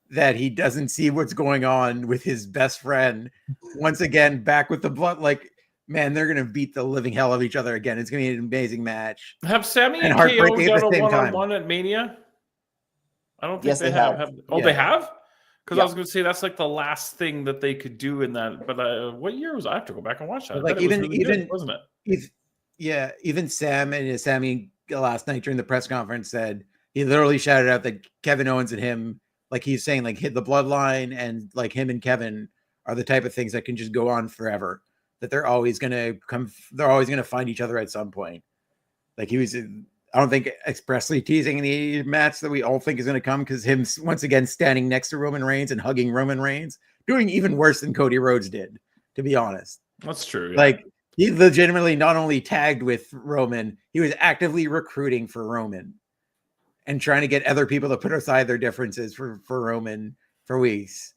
that he doesn't see what's going on with his best friend. Once again, back with the blood. Like, man, they're gonna beat the living hell of each other again. It's gonna be an amazing match. Have Sami and KO done a one-on-one at Mania? I don't think they have. Oh, they have? Because I was going to say that's like the last thing that they could do in that. But what year was I? have to go back and watch that. Like even good, wasn't it? Even Sami last night during the press conference said he literally shouted out that Kevin Owens and him, like he's saying, like hit the bloodline, and like him and Kevin are the type of things that can just go on forever. That they're always going to find each other at some point. Like he was. I don't think expressly teasing the match that we all think is going to come, because him once again standing next to Roman Reigns and hugging Roman Reigns, doing even worse than Cody Rhodes did, to be honest. That's true. Yeah. Like he legitimately not only tagged with Roman, he was actively recruiting for Roman and trying to get other people to put aside their differences for Roman for weeks.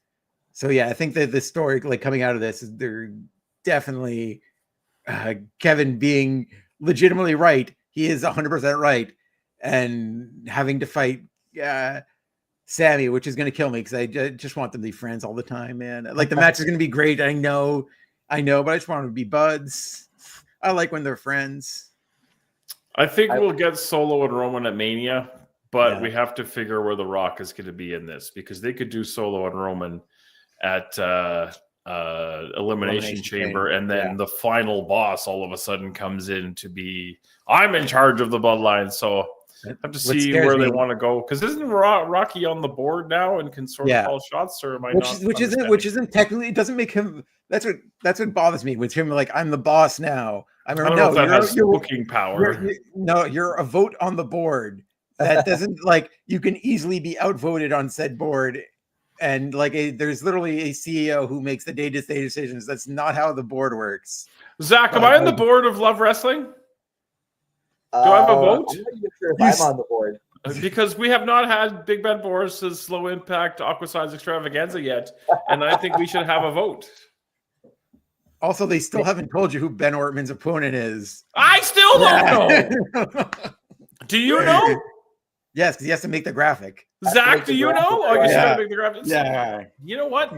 So yeah, I think that the story like coming out of this is they're definitely Kevin being legitimately right. He is 100% right, and having to fight Sami, which is going to kill me because I just want them to be friends all the time, man. Like the match is going to be great. I know, but I just want them to be buds. I like when they're friends. I think we'll get Solo and Roman at Mania, but we have to figure where The Rock is going to be in this, because they could do Solo and Roman at Elimination Chamber, and then the final boss all of a sudden comes in to be, I'm in charge of the bloodline. So I have to see where they want to go, because isn't Rocky on the board now and can sort of call shots, or am I which isn't technically, it doesn't make him, that's what bothers me with him, like I'm the boss now. I don't know if that has booking power. You're a vote on the board. That doesn't like, you can easily be outvoted on said board. And like there's literally a CEO who makes the day-to-day decisions. That's not how the board works. Zach, am I on the board of Love Wrestling? Do I have a vote? I'm not even sure if I'm on the board. Because we have not had Big Ben Boris's Slow Impact Aqua Size Extravaganza yet, and I think we should have a vote. Also, they still haven't told you who Ben Ortman's opponent is. I still don't know. Do you know? Yes, because he has to make the graphic. Zach, do you know? Oh, you got to make the graphic. Yeah. You know what?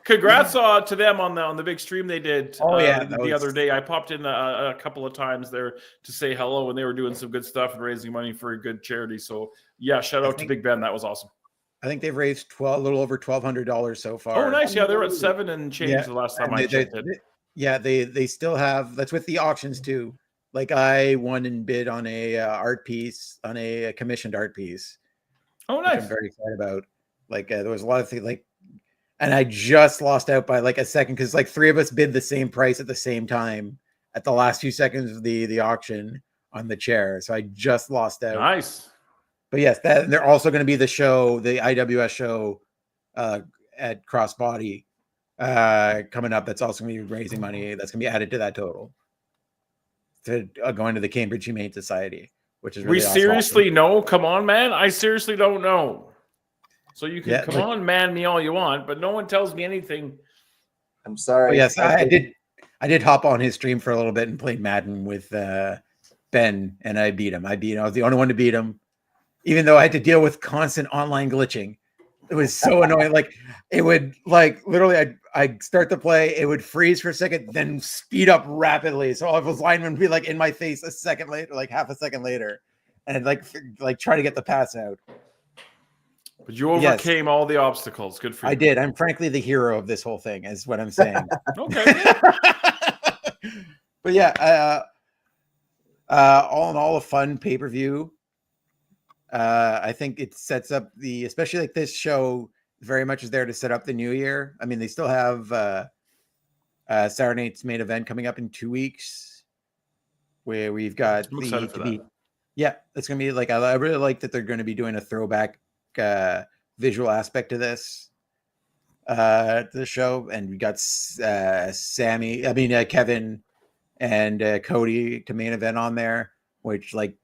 Congrats to them on the big stream they did the other day. I popped in a couple of times there to say hello, and they were doing some good stuff and raising money for a good charity. So yeah, shout out to Big Ben. That was awesome. I think they've raised a little over $1,200 so far. Oh, nice. Yeah, they were at 7 and change the last time I checked it. Yeah, they still have. That's with the auctions too. Like I won and bid on a art piece, on a commissioned art piece. Oh, nice! Which I'm very excited about. Like there was a lot of things like, and I just lost out by like a second because like 3 of us bid the same price at the same time at the last few seconds of the auction on the chair. So I just lost out. Nice. But yes, they're also going to be the show, the IWS show at Crossbody coming up. That's also going to be raising money. That's going to be added to that total. To going to the Cambridge Humane Society, which is really we seriously know. Come on, man! I seriously don't know. So you can on, man me all you want, but no one tells me anything. I'm sorry. Yes, I did hop on his stream for a little bit and played Madden with Ben, and I beat him. I was the only one to beat him, even though I had to deal with constant online glitching. It was so annoying. Like it would literally I'd start the play, it would freeze for a second, then speed up rapidly. So all of his linemen would be like in my face a second later, like half a second later, and like try to get the pass out. But you overcame all the obstacles. Good for you. I did. I'm frankly the hero of this whole thing, is what I'm saying. Okay. But yeah, all in all, a fun pay-per-view. I think it sets up especially like this show very much is there to set up the new year. I mean, they still have Saturday night's main event coming up in 2 weeks, where we've got I'm excited for that. Yeah, it's gonna be like I really like that they're going to be doing a throwback visual aspect to this to the show, and we got Kevin and Cody to main event on there, which like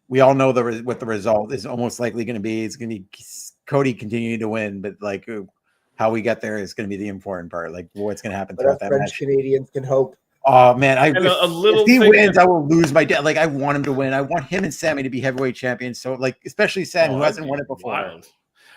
we all know what the result is almost likely going to be. It's going to be Cody continuing to win, but like how we get there is going to be the important part. Like what's going to happen throughout that French match. Canadians can hope. Oh man, if he wins, I will lose my dad. Like I want him to win. I want him and Sammy to be heavyweight champions. So like, especially Sam, who hasn't won it before. Wild.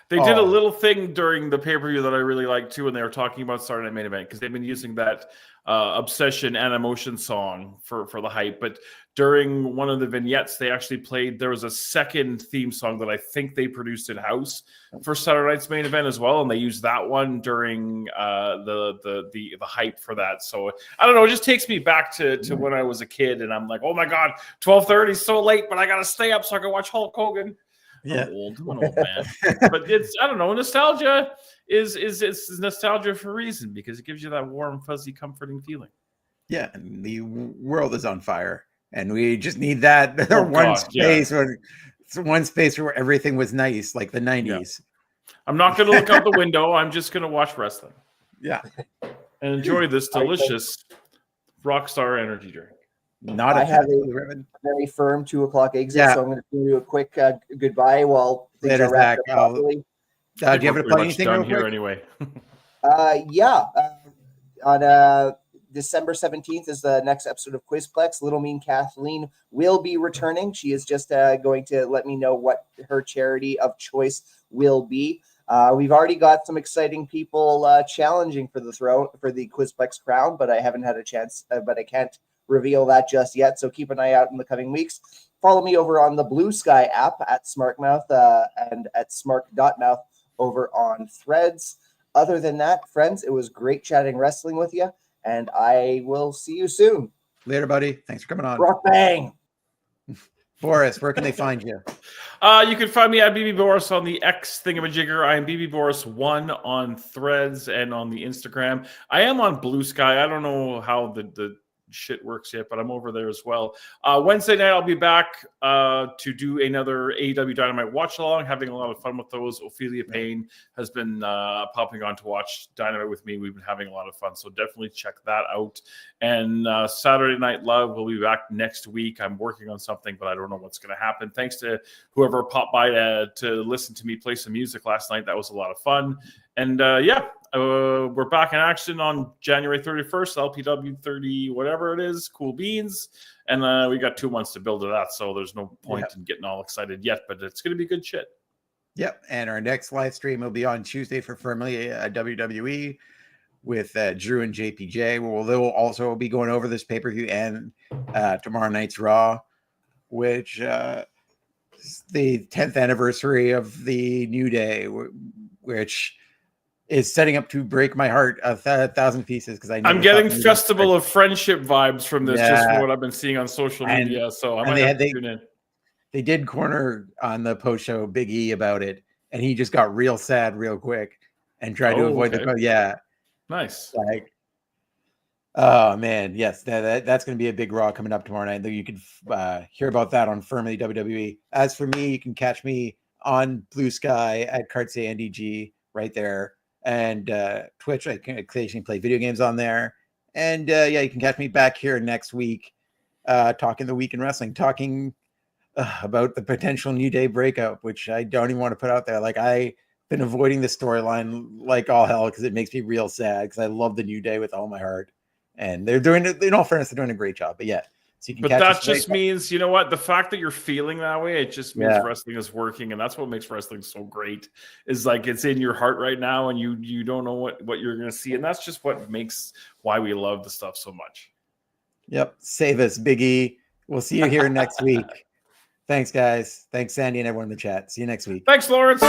They did a little thing during the pay-per-view that I really liked too, when they were talking about Saturday Night Main Event, because they've been using that Obsession and Emotion song for the hype. But during one of the vignettes, they actually played. There was a second theme song that I think they produced in house for Saturday Night's Main Event as well, and they used that one during the hype for that. So I don't know. It just takes me back to when I was a kid, and I'm like, oh my god, 12:30 is so late, but I gotta stay up so I can watch Hulk Hogan. Yeah, I'm an old man. But it's, I don't know, nostalgia is nostalgia for a reason, because it gives you that warm, fuzzy, comforting feeling. Yeah, and the world is on fire, and we just need that one space where everything was nice, like the 90s. Yeah. I'm not going to look out the window. I'm just going to watch wrestling. Yeah, and enjoy this delicious Rockstar energy drink. I have a very firm 2:00 exit, so I'm going to do a quick goodbye while things are wrapped up properly. Do you have to plug anything real quick? Anyway. On December 17th is the next episode of Quizplex. Little Mean Kathleen will be returning. She is just going to let me know what her charity of choice will be. We've already got some exciting people challenging for the Quizplex crown, but I haven't had a chance, but I can't reveal that just yet, so keep an eye out in the coming weeks. Follow me over on the Blue Sky app at Smarkmouth and at smark.mouth over on Threads. Other than that, friends, it was great chatting wrestling with you, and I will see you soon. Later, buddy. Thanks for coming on. Rock bang! Boris, where can they find you? You can find me at BB Boris on the X thingamajigger. I am BB Boris 1 on Threads and on the Instagram. I am on Blue Sky. I don't know how the shit works yet, but I'm over there as well. Wednesday night, I'll be back to do another AEW Dynamite watch along, having a lot of fun with those. Ophelia Payne has been popping on to watch Dynamite with me. We've been having a lot of fun, so definitely check that out. And Saturday Night Love will be back next week. I'm working on something, but I don't know what's going to happen. Thanks to whoever popped by to listen to me play some music last night. That was a lot of fun. And we're back in action on January 31st, LPW 30, whatever it is, Cool Beans. And we got 2 months to build to that, so there's no point in getting all excited yet, but it's going to be good shit. Yep. And our next live stream will be on Tuesday for Firmly WWE with Drew and JPJ. They will also be going over this pay-per-view and tomorrow night's Raw, which is the 10th anniversary of the New Day, which is setting up to break my heart a thousand pieces, because I'm getting Festival of Friendship vibes from this, just from what I've been seeing on social media. So I might have to tune in. They did corner on the post show Big E about it, and he just got real sad real quick and tried to avoid the. Yeah, nice. Like, oh man, yes, that's going to be a big Raw coming up tomorrow night. You can hear about that on Firmly WWE. As for me, you can catch me on Blue Sky at Cartsay NDG right there. And Twitch, I can occasionally play video games on there. And you can catch me back here next week talking the week in wrestling, talking about the potential New Day breakup, which I don't even want to put out there. Like been avoiding the storyline like all hell because it makes me real sad because I love the New Day with all my heart, and they're doing it. In all fairness, they're doing a great job. But yeah, so you can. But that just means, you know what? The fact that you're feeling that way, it just means wrestling is working, and that's what makes wrestling so great. Is like it's in your heart right now, and you don't know what you're going to see, and that's just what makes why we love the stuff so much. Yep, save us, Big E. We'll see you here next week. Thanks, guys. Thanks, Sandy, and everyone in the chat. See you next week. Thanks, Lawrence.